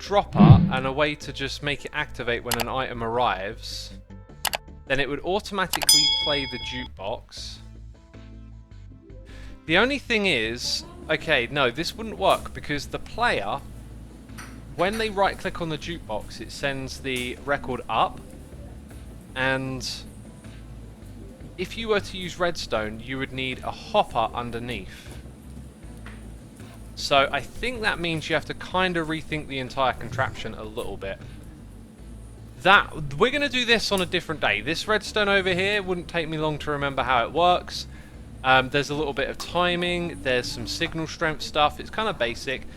dropper and a way to just make it activate when an item arrives, then it would automatically play the jukebox. The only thing is, okay, no, this wouldn't work because the player, when they right click on the jukebox, it sends the record up, and if you were to use redstone, you would need a hopper underneath. So I think that means you have to kind of rethink the entire contraption a little bit. We're going to do this on a different day. This redstone over here wouldn't take me long to remember how it works. There's a little bit of timing, there's some signal strength stuff, it's kind of basic.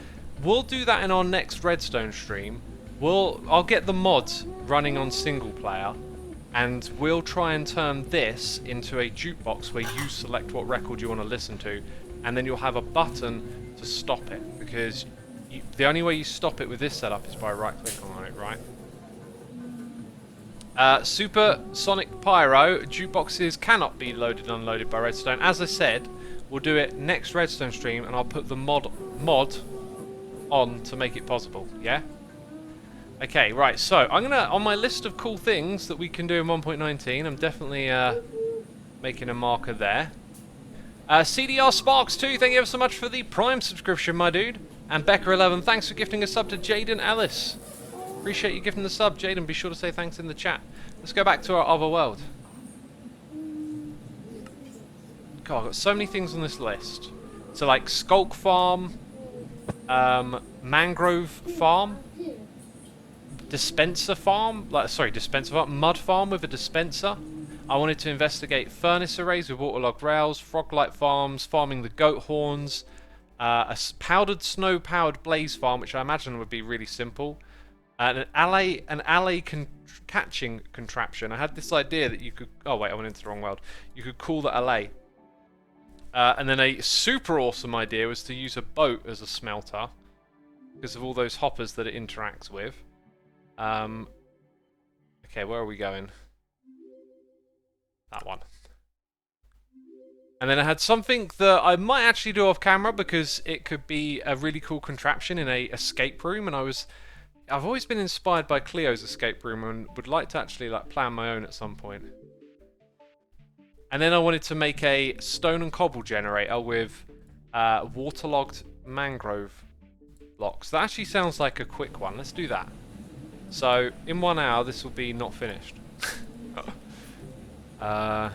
We'll do that in our next redstone stream. I'll get the mods running on single player, and we'll try and turn this into a jukebox where you select what record you want to listen to, and then you'll have a button to stop it, because the only way you stop it with this setup is by right clicking on it, right? Super Sonic Pyro, jukeboxes cannot be loaded and unloaded by redstone. As I said, we'll do it next redstone stream, and I'll put the mod on to make it possible, yeah? Okay, right, so I'm gonna, on my list of cool things that we can do in 1.19, I'm definitely making a marker there. CDR Sparks 2, thank you ever so much for the Prime subscription, my dude. And Becca11, thanks for gifting a sub to Jaden Ellis. Appreciate you gifting the sub, Jaden. Be sure to say thanks in the chat. Let's go back to our other world. God, I've got so many things on this list. So like Skulk Farm, Mangrove Farm, Dispenser Farm, Dispenser Farm, Mud Farm with a dispenser. I wanted to investigate furnace arrays with waterlogged rails, froglight farms, farming the goat horns, a powdered snow powered blaze farm, which I imagine would be really simple, and an alley catching contraption. I had this idea that you could, oh wait, I went into the wrong world. You could call that alley. And then a super awesome idea was to use a boat as a smelter because of all those hoppers that it interacts with. Okay, where are we going? That one. And then I had something that I might actually do off camera because it could be a really cool contraption in a escape room, and I've always been inspired by Cleo's escape room and would like to actually plan my own at some point. And then I wanted to make a stone and cobble generator with waterlogged mangrove blocks. That actually sounds like a quick one. Let's do that. So in 1 hour this will be not finished. Let's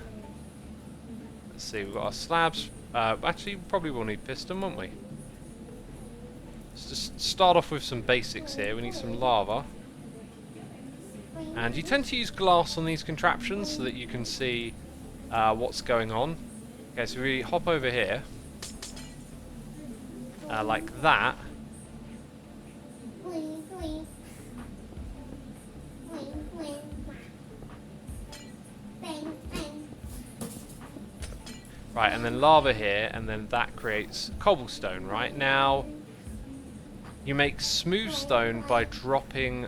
see, we've got our slabs. Actually, probably will need piston, won't we? Let's just start off with some basics here. We need some lava. And you tend to use glass on these contraptions so that you can see what's going on. Okay, so we hop over here. Like that. Right, and then lava here, and then that creates cobblestone, right? Now, you make smooth stone by dropping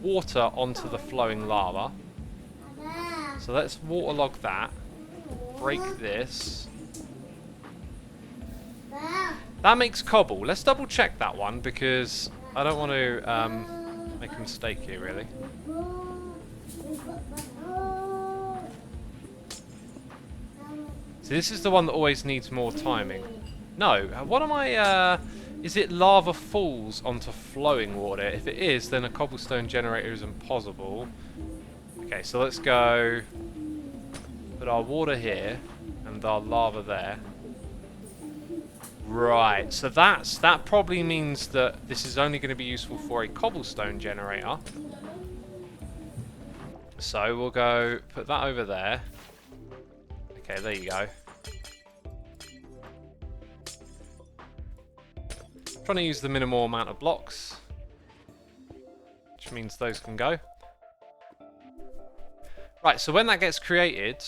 water onto the flowing lava. So let's waterlog that. Break this. That makes cobble. Let's double check that one, because I don't want to make a mistake here, really. So this is the one that always needs more timing. No, what am I, is it lava falls onto flowing water? If it is, then a cobblestone generator is impossible. Okay, so let's go put our water here and our lava there. Right, so that probably means that this is only going to be useful for a cobblestone generator. So we'll go put that over there. Okay, there you go. Trying to use the minimal amount of blocks, which means those can go. Right, so when that gets created,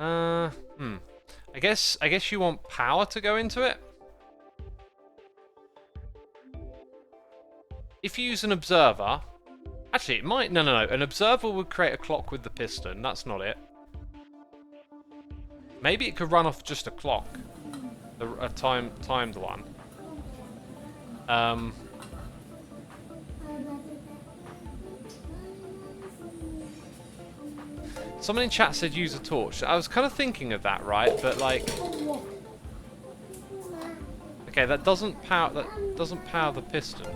I guess you want power to go into it. If you use an observer, actually it might, no, an observer would create a clock with the piston, that's not it. Maybe it could run off just a clock, a timed one. Um, someone in chat said use a torch. I was kind of thinking of that, right? But like, okay, that doesn't power the piston.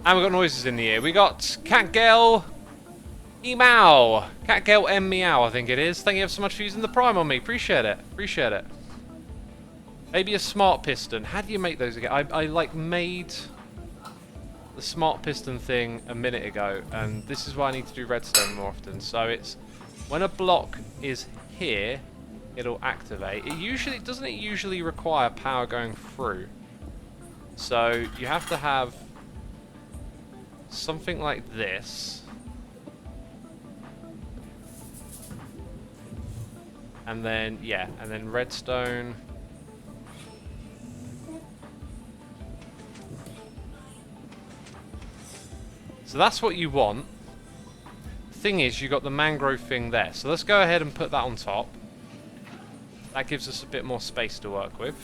And we've got noises in the ear. We got Cat Girl Meow. Cat Girl M Meow, I think it is. Thank you so much for using the Prime on me. Appreciate it. Appreciate it. Maybe a smart piston. How do you make those again? I like made the smart piston thing a minute ago, and this is why I need to do redstone more often. So it's when a block is here, it'll activate. It doesn't usually require power going through. So you have to have something like this. And then, yeah, and then redstone. So that's what you want. The thing is, you got the mangrove thing there. So let's go ahead and put that on top. That gives us a bit more space to work with.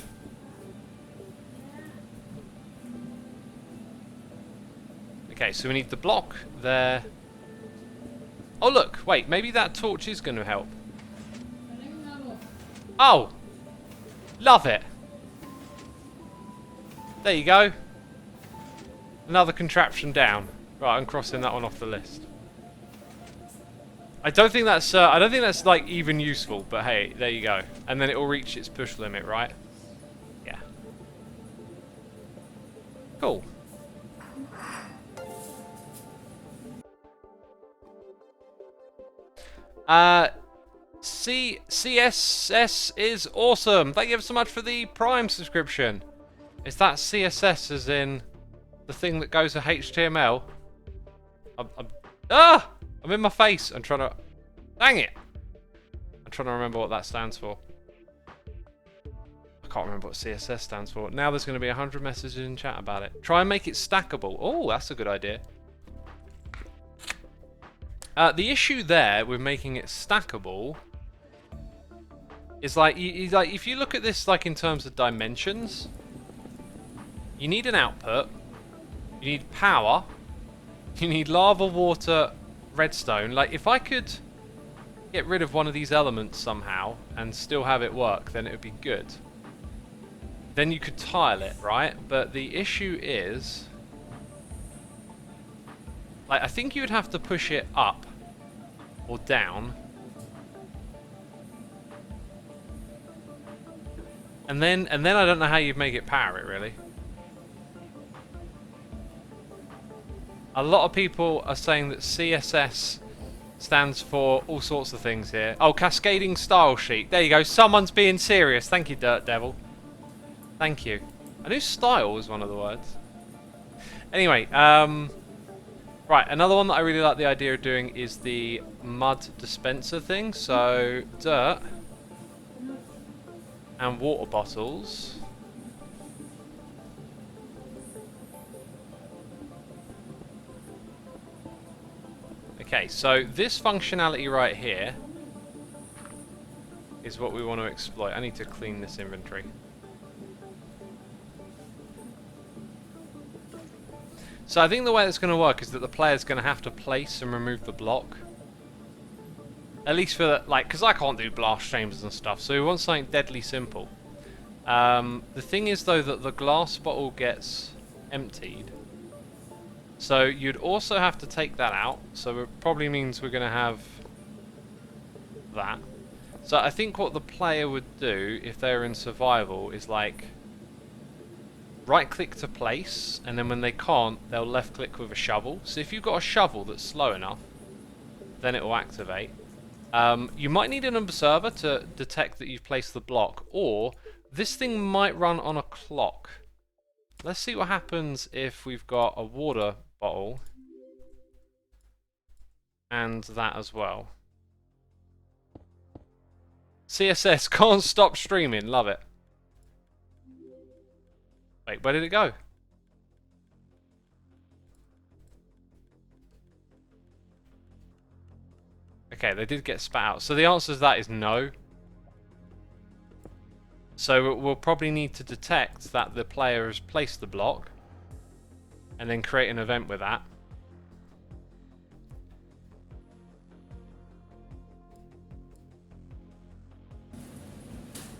Okay, so we need the block there. Oh look, wait, maybe that torch is going to help. Oh! Love it! There you go. Another contraption down. Right, I'm crossing that one off the list. I don't think that's like even useful, but hey, there you go. And then it will reach its push limit, right? Yeah. Cool. CSS is awesome. Thank you so much for the Prime subscription. Is that CSS as in the thing that goes to HTML? I'm in my face. I'm trying to... Dang it. I'm trying to remember what that stands for. I can't remember what CSS stands for. Now there's going to be 100 messages in chat about it. Try and make it stackable. Oh, that's a good idea. The issue there with making it stackable is like, if you look at this like in terms of dimensions, you need an output, you need power, you need lava, water, redstone. Like if I could get rid of one of these elements somehow and still have it work, then it would be good. Then you could tile it, right? But the issue is, like, I think you would have to push it up or down. And then I don't know how you'd make it power it, really. A lot of people are saying that CSS stands for all sorts of things here. Oh, cascading style sheet. There you go. Someone's being serious. Thank you, Dirt Devil. Thank you. I knew style was one of the words. Anyway, right, another one that I really like the idea of doing is the mud dispenser thing. So, dirt and water bottles. Okay, so this functionality right here is what we want to exploit. I need to clean this inventory. So I think the way that's going to work is that the player's going to have to place and remove the block. At least for, the, like, because I can't do blast chambers and stuff, so we want something deadly simple. The thing is, though, that the glass bottle gets emptied. So you'd also have to take that out, so it probably means we're going to have that. So I think what the player would do, if they're in survival, is like right-click to place, and then when they can't, they'll left-click with a shovel. So if you've got a shovel that's slow enough, then it will activate. You might need an observer to detect that you've placed the block, or this thing might run on a clock. Let's see what happens if we've got a water bottle and that as well. CSS can't stop streaming, love it. Wait, where did it go? Okay, they did get spat out. So the answer to that is no. So we'll probably need to detect that the player has placed the block and then create an event with that.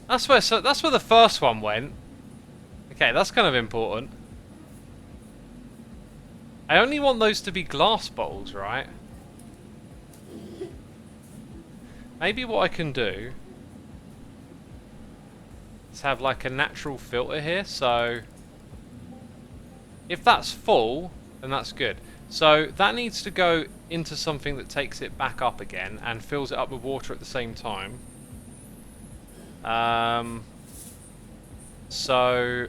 That's where the first one went. Okay, that's kind of important. I only want those to be glass bowls, right? Maybe what I can do is have like a natural filter here, so if that's full, then that's good. So that needs to go into something that takes it back up again and fills it up with water at the same time. So,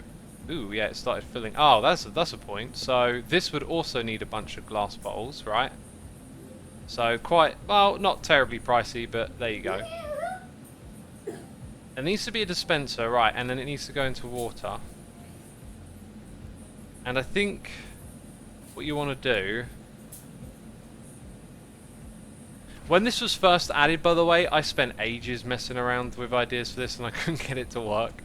ooh, yeah, it started filling. Oh, that's a point. So this would also need a bunch of glass bottles, right? So quite, well, not terribly pricey, but there you go. There needs to be a dispenser, right, and then it needs to go into water. And I think what you want to do... When this was first added, by the way, I spent ages messing around with ideas for this and I couldn't get it to work.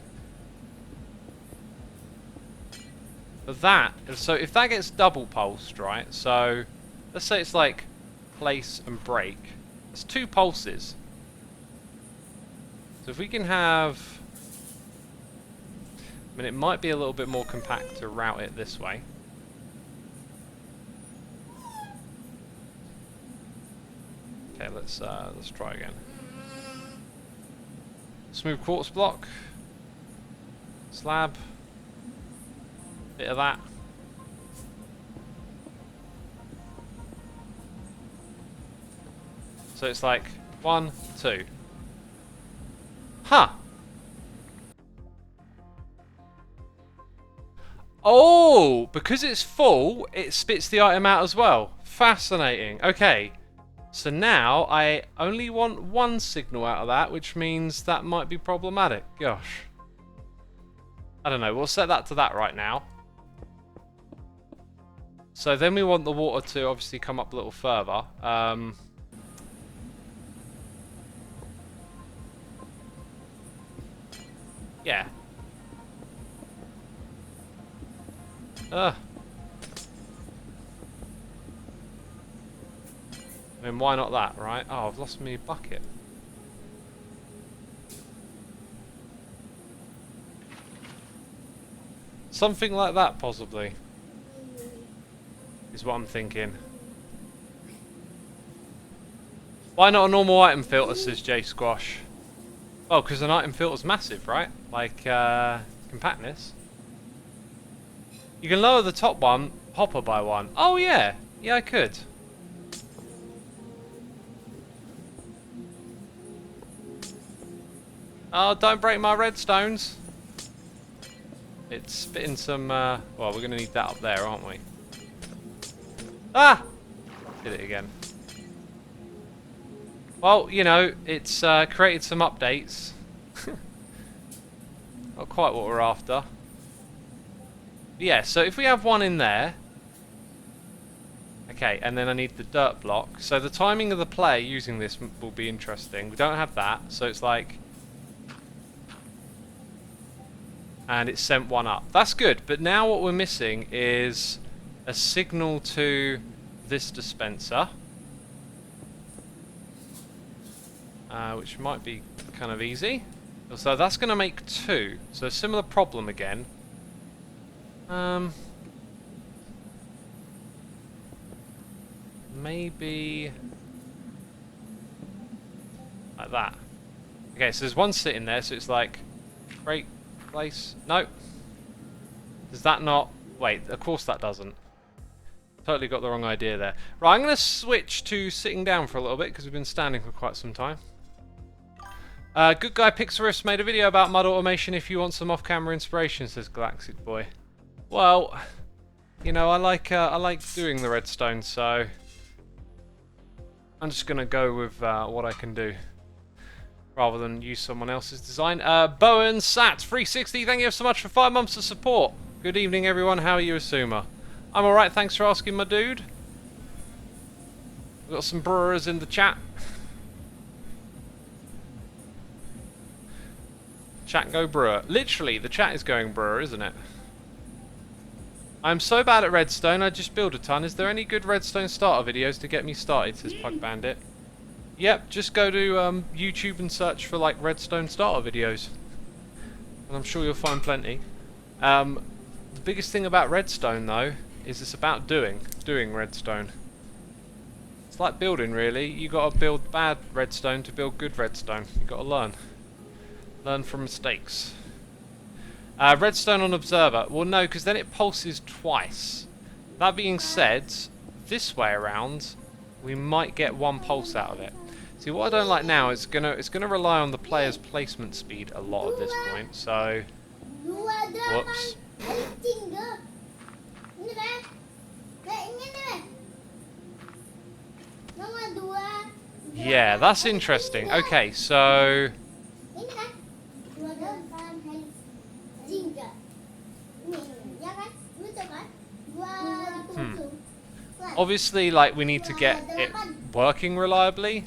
But that, so if that gets double pulsed, right, so let's say it's like place and break. That's 2 pulses. So if we can have... I mean, it might be a little bit more compact to route it this way. Okay, let's try again. Smooth quartz block. Slab. Bit of that. So it's like 1, 2. Huh. Oh, because it's full, it spits the item out as well. Fascinating. Okay. So now I only want 1 signal out of that, which means that might be problematic. Gosh. I don't know. We'll set that to that right now. So then we want the water to obviously come up a little further. Yeah. I mean, why not that, right? Oh, I've lost my bucket. Something like that, possibly. Is what I'm thinking. Why not a normal item filter, says J Squash. Oh, because an item filter's massive, right? Like, compactness. You can lower the top one, hopper by 1. Oh, yeah. Yeah, I could. Oh, don't break my redstones. It's spitting some, well, we're going to need that up there, aren't we? Ah! Did it again. Well, you know, it's created some updates. Not quite what we're after. Yeah, so if we have 1 in there... Okay, and then I need the dirt block. So the timing of the play using this will be interesting. We don't have that, so it's like... And it's sent 1 up. That's good, but now what we're missing is a signal to this dispenser. Which might be kind of easy. So that's going to make 2. So similar problem again. Maybe like that. Okay, so there's 1 sitting there, so it's like great place. No. Does that not? Wait, of course that doesn't. Totally got the wrong idea there. Right, I'm going to switch to sitting down for a little bit because we've been standing for quite some time. Good Guy Pixarus made a video about mud automation if you want some off-camera inspiration, says Galactic Boy. Well, you know, I like doing the redstone, so I'm just going to go with what I can do rather than use someone else's design. Bowen Sat 360, thank you so much for 5 months of support. Good evening, everyone. How are you, Asuma? I'm alright, thanks for asking, my dude. We've got some brewers in the chat. Chat go brewer. Literally, the chat is going brewer, isn't it? I'm so bad at redstone, I just build a ton. Is there any good redstone starter videos to get me started, says Pug Bandit. Yep, just go to YouTube and search for like redstone starter videos. And I'm sure you'll find plenty. The biggest thing about redstone though, is it's about doing redstone. It's like building really. You gotta build bad redstone to build good redstone. You gotta learn. Learn from mistakes. Redstone on observer. Well, no, because then it pulses twice. That being said, this way around, we might get one pulse out of it. See, what I don't like now is it's gonna rely on the player's placement speed a lot at this point. So, whoops. Yeah, that's interesting. Okay, so. Obviously, like, we need to get it working reliably.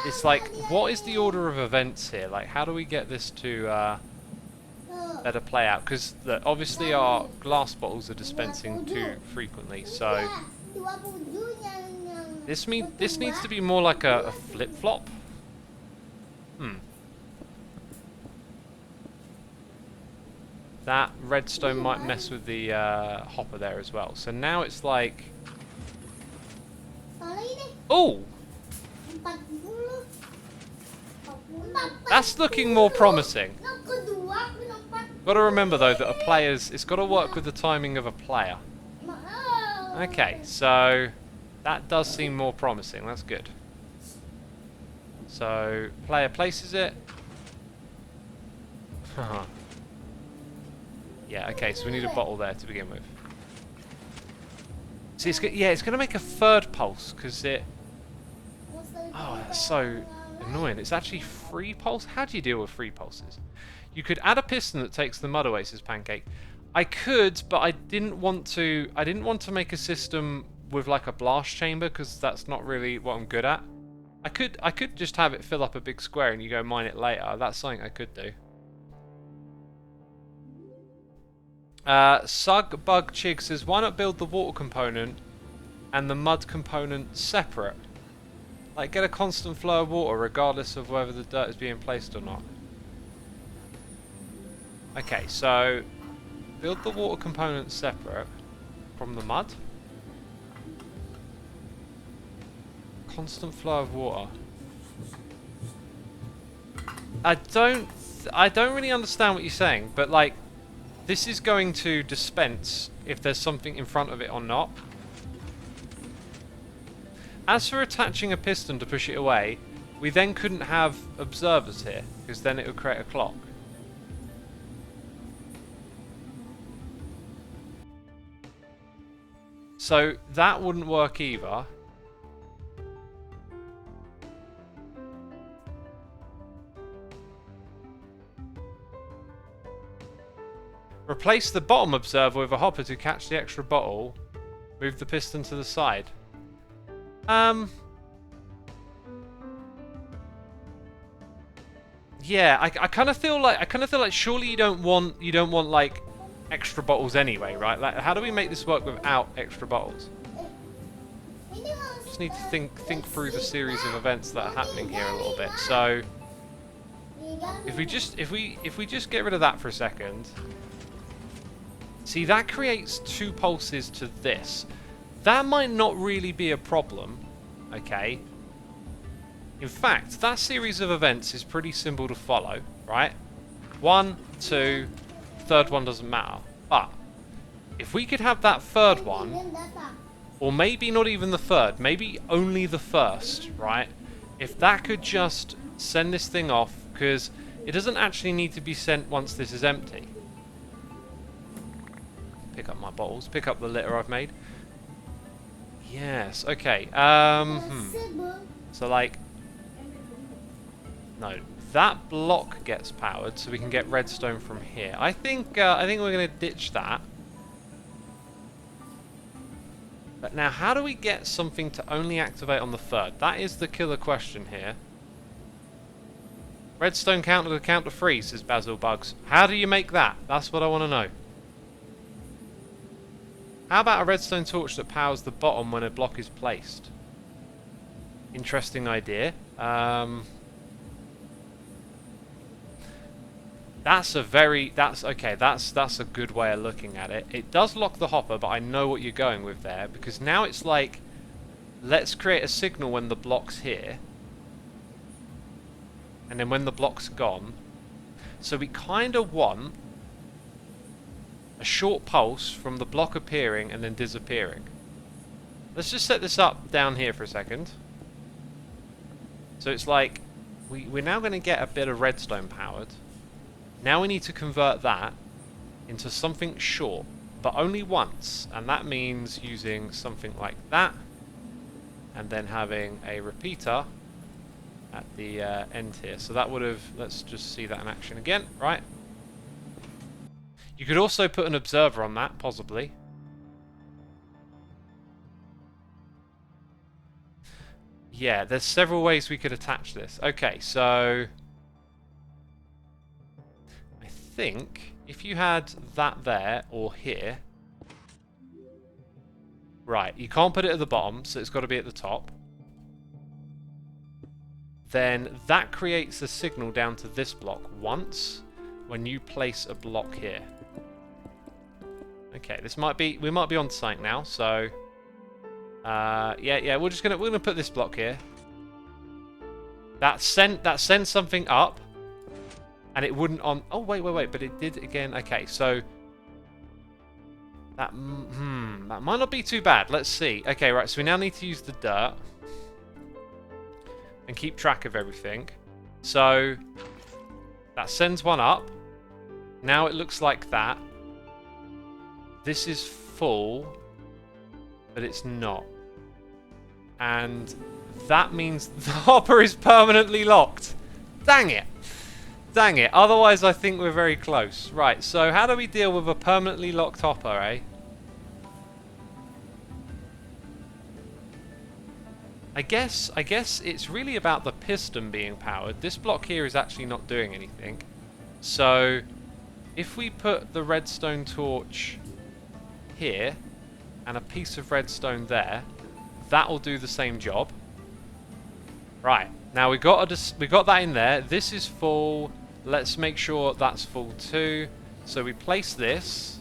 It's like, what is the order of events here? Like, how do we get this to better play out? Because obviously our glass bottles are dispensing too frequently, so this needs to be more like a flip-flop. That redstone might mess with the hopper there as well. So now it's like... Oh! That's looking more promising. Got to remember though that it's got to work with the timing of a player. Okay, so that does seem more promising. That's good. So player places it. Yeah, okay, so we need a bottle there to begin with. See, it's going to make a third pulse, because it... Oh, that's so annoying. It's actually 3 pulse? How do you deal with 3 pulses? You could add a piston that takes the mud away, says Pancake. I could, but I didn't want to make a system with like a blast chamber, because that's not really what I'm good at. I could just have it fill up a big square and you go mine it later. That's something I could do. Sug Bug Chig says, why not build the water component and the mud component separate? Like, get a constant flow of water regardless of whether the dirt is being placed or not. Okay, so build the water component separate from the mud. Constant flow of water. I don't really understand what you're saying, but like, this is going to dispense if there's something in front of it or not. As for attaching a piston to push it away, we then couldn't have observers here, because then it would create a clock. So that wouldn't work either. Replace the bottom observer with a hopper to catch the extra bottle. Move the piston to the side. Yeah, I kind of feel like surely you don't want like extra bottles anyway, right? Like, how do we make this work without extra bottles? Just need to think through the series of events that are happening here a little bit. So if we just get rid of that for a second. See, that creates 2 pulses to this. That might not really be a problem, okay? In fact, that series of events is pretty simple to follow, right? 1, 2, third one doesn't matter. But if we could have that third one, or maybe not even the third, maybe only the first, right? If that could just send this thing off, because it doesn't actually need to be sent once this is empty. Pick up my bottles, pick up the litter I've made. Yes, okay. So like, no, that block gets powered, so we can get redstone from here. I think we're gonna ditch that. But now, how do we get something to only activate on the 3rd? That is the killer question here. Redstone counter to count to 3, says Basil Bugs. How do you make that? That's what I want to know. How about a redstone torch that powers the bottom when a block is placed? Interesting idea. That's a good way of looking at it. It does lock the hopper, but I know what you're going with there, because now it's like, let's create a signal when the block's here, and then when the block's gone. So we kind of want a short pulse from the block appearing and then disappearing. Let's just set this up down here for a second. So it's like, we're now going to get a bit of redstone powered. Now we need to convert that into something short, but only once, and that means using something like that, and then having a repeater at the end here. So that would have, let's just see that in action again, right? You could also put an observer on that, possibly. Yeah, there's several ways we could attach this. Okay, so I think if you had that there or here, right, you can't put it at the bottom, so it's got to be at the top. Then that creates a signal down to this block once when you place a block here. Okay, this might be, we might be on site now, so yeah, we're gonna put this block here. That sent something up, and it wouldn't on. Oh wait, but it did again. Okay, so that that might not be too bad. Let's see. Okay, right. So we now need to use the dirt and keep track of everything. So that sends one up. Now it looks like that. This is full, but it's not. And that means the hopper is permanently locked. Dang it. Dang it. Otherwise, I think we're very close. Right, so how do we deal with a permanently locked hopper, eh? I guess it's really about the piston being powered. This block here is actually not doing anything. So if we put the redstone torch here and a piece of redstone there, that'll do the same job. Right, now we got that in there. This is full. Let's make sure that's full too. So we place this.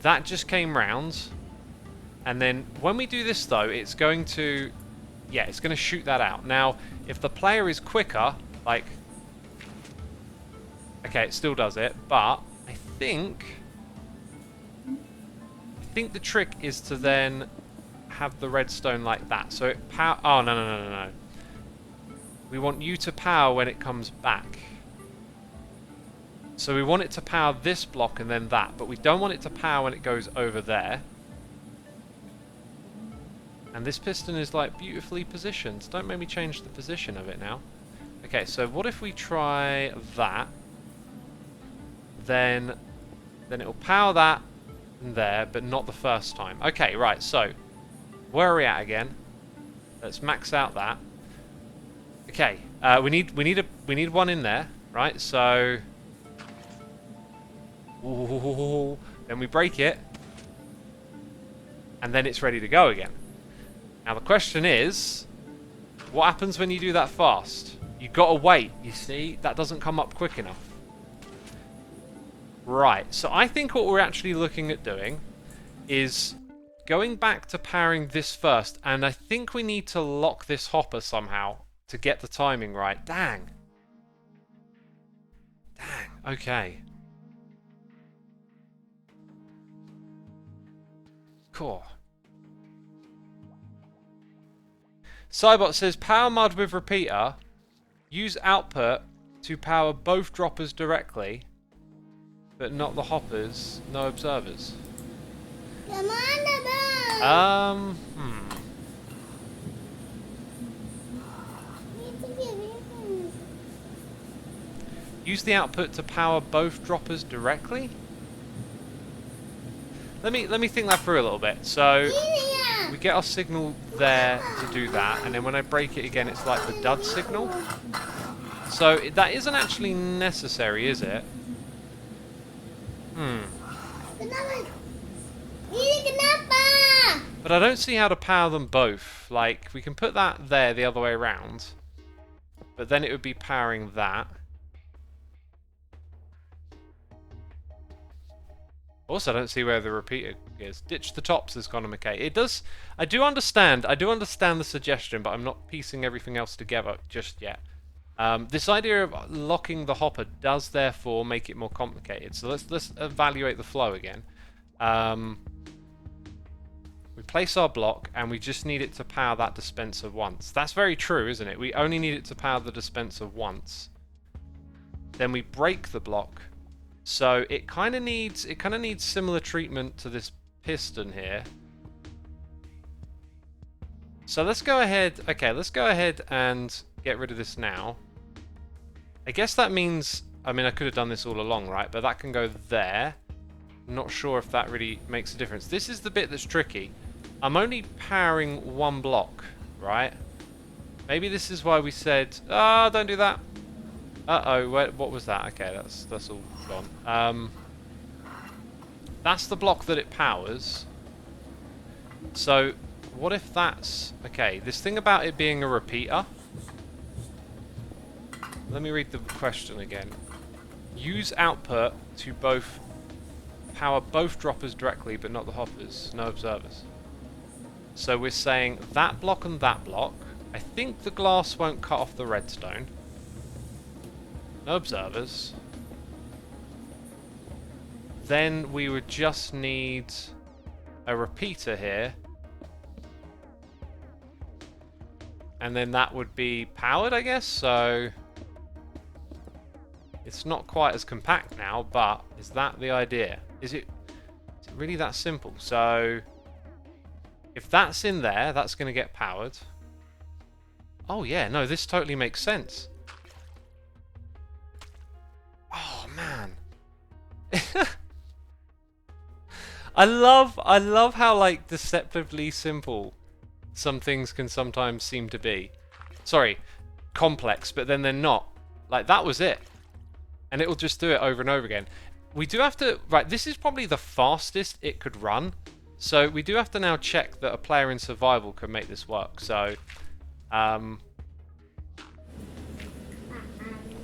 That just came round. And then when we do this though, it's going to, yeah, it's going to shoot that out. Now, if the player is quicker, like, okay, it still does it, but I think the trick is to then have the redstone like that. So it power. Oh no. We want you to power when it comes back. So we want it to power this block and then that, but we don't want it to power when it goes over there. And this piston is like beautifully positioned. Don't make me change the position of it now. Okay, so what if we try that? Then it'll power that and there, but not the first time. Okay, right, so where are we at again? Let's max out that. Okay, we need one in there, right? So ooh, then we break it, and then it's ready to go again. Now the question is, what happens when you do that fast? You gotta wait. You see, that doesn't come up quick enough. Right. So I think what we're actually looking at doing is going back to powering this first, and I think we need to lock this hopper somehow to get the timing right. Dang. Okay. Cool. Cybot says, power mud with repeater. Use output to power both droppers directly, but not the hoppers. No observers. Use the output to power both droppers directly? Let me think that through a little bit. So we get our signal there to do that, and then when I break it again, it's like the dud signal. So that isn't actually necessary, is it? But I don't see how to power them both. Like, we can put that there the other way around, but then it would be powering that. Also, I don't see where the repeater is. Ditch the tops, as Connor McKay. It does. I do understand the suggestion, but I'm not piecing everything else together just yet. This idea of locking the hopper does therefore make it more complicated. So let's evaluate the flow again. We place our block, and we just need it to power that dispenser once. That's very true, isn't it? We only need it to power the dispenser once. Then we break the block. So it kind of needs similar treatment to this piston here. So let's go ahead. Okay, let's go ahead and get rid of this now. I guess that means, I mean, I could have done this all along, right? But that can go there. I'm not sure if that really makes a difference. This is the bit that's tricky. I'm only powering one block, right? Maybe this is why we said, ah, don't do that. Uh-oh, what was that? Okay, that's all gone. That's the block that it powers. So, what if that's... Okay, this thing about it being a repeater. Let me read the question again. Use output to both power both droppers directly, but not the hoppers. No observers. So we're saying that block and that block. I think the glass won't cut off the redstone. No observers. Then we would just need a repeater here. And then that would be powered, I guess. So it's not quite as compact now, but is that the idea? Is it really that simple? So if that's in there, that's going to get powered. Oh yeah, no, this totally makes sense. Oh man. I love how like deceptively simple some things can sometimes seem to be. Sorry, complex, but then they're not. Like that was it. And it'll just do it over and over again. We do have to, right, this is probably the fastest it could run. So we do have to now check that a player in survival can make this work. So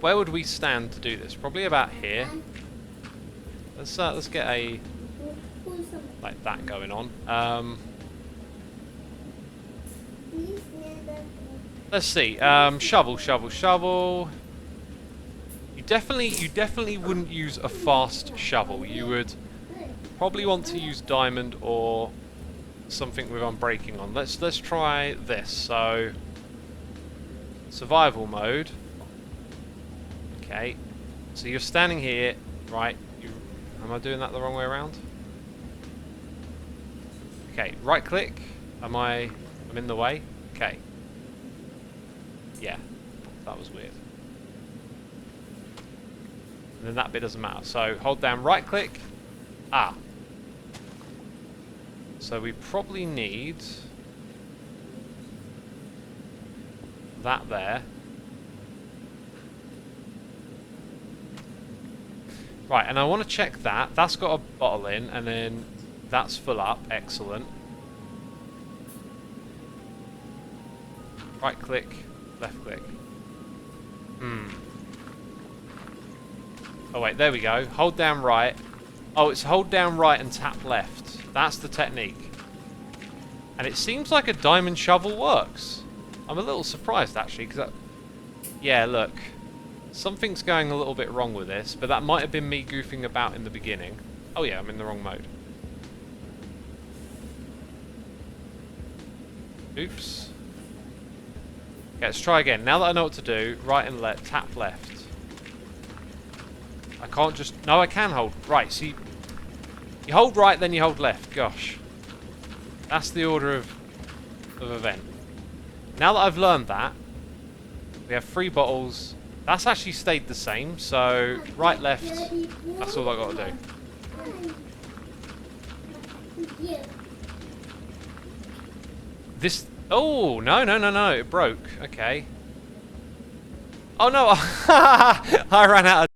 where would we stand to do this? Probably about here. Let's get a like that going on. Let's see. Shovel, shovel, shovel. You definitely wouldn't use a fast shovel. You would probably want to use diamond or something with unbreaking on. Let's try this. So survival mode. Okay. So you're standing here, right? Am I doing that the wrong way around? Okay, right click. I'm in the way? Okay. Yeah. That was weird. And then that bit doesn't matter. So hold down right click. Ah. So we probably need that there. Right, and I want to check that. That's got a bottle in, and then that's full up. Excellent. Right click, left click. Oh wait, there we go. Hold down right. Oh, it's hold down right and tap left. That's the technique. And it seems like a diamond shovel works. I'm a little surprised actually, because yeah, look. Something's going a little bit wrong with this, but that might have been me goofing about in the beginning. Oh yeah, I'm in the wrong mode. Oops. Okay, let's try again. Now that I know what to do, right and left, tap left. I can't just... No, I can hold. Right, so you hold right, then you hold left. Gosh. That's the order of event. Now that I've learned that, we have 3 bottles. That's actually stayed the same, so right, left, that's all I got to do. This... Oh, no, no, no, no. It broke. Okay. Oh, no. I ran out of...